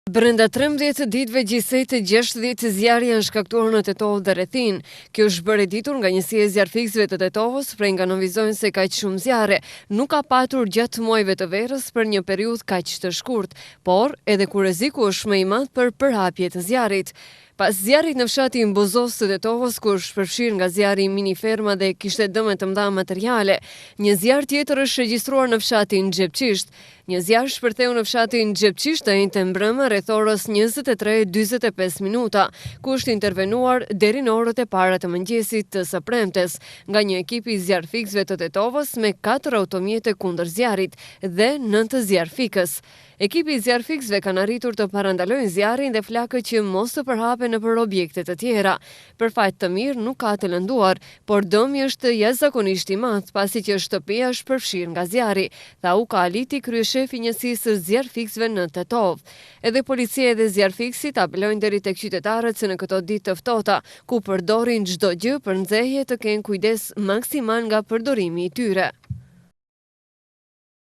Brenda 13 ditëve gjithsej 60 zjarre janë shkaktuar në Tetovë dhe rrethin. Kjo është bërë e ditur nga njësia e zjarfikësve të Tetovës, prej nga nënvizojnë se kaq shumë zjarre nuk ka patur gjatë muajve të verës për një periudhë kaq të shkurt, por edhe kur rreziku është më i madh për përhapje të zjarrit. Pas zjarrit në fshatin Buzos të Tetovës, ku është përfshirë nga zjarri Miniferma dhe kishte dëme të mëdha materiale, një zjarr tjetër është regjistruar në fshatin Xhepçisht. Një zjarr shpërtheu në fshatin Xhepçisht të njëjtën mbrëmë rreth orës 23:45 minuta, ku është intervenuar deri në orët e para të mëngjesit të së premtes nga një ekip i zjarfikësve të Tetovës me 4 automjete kundër zjarrit dhe 9 zjarfikës. Ekipi i zjarfikësve kanë arritur të parandalojnë zjarrin dhe flakët që mos të përhapen nëpër objekte të tjera. Për fat të mirë nuk ka të lënduar, por dëmi është jashtëzakonisht i madh pasi që shtëpia është përfshirë nga zjarri, tha Uka Aliti, kryeshefi i njësisë së zjarfikësve në Tetovë. Edhe policia dhe zjarfikësit apelojnë deri tek qytetarët se në këto ditë të ftohta, ku përdorin çdo gjë për nxehje, të kenë kujdes maksimal nga përdorimi i tyre.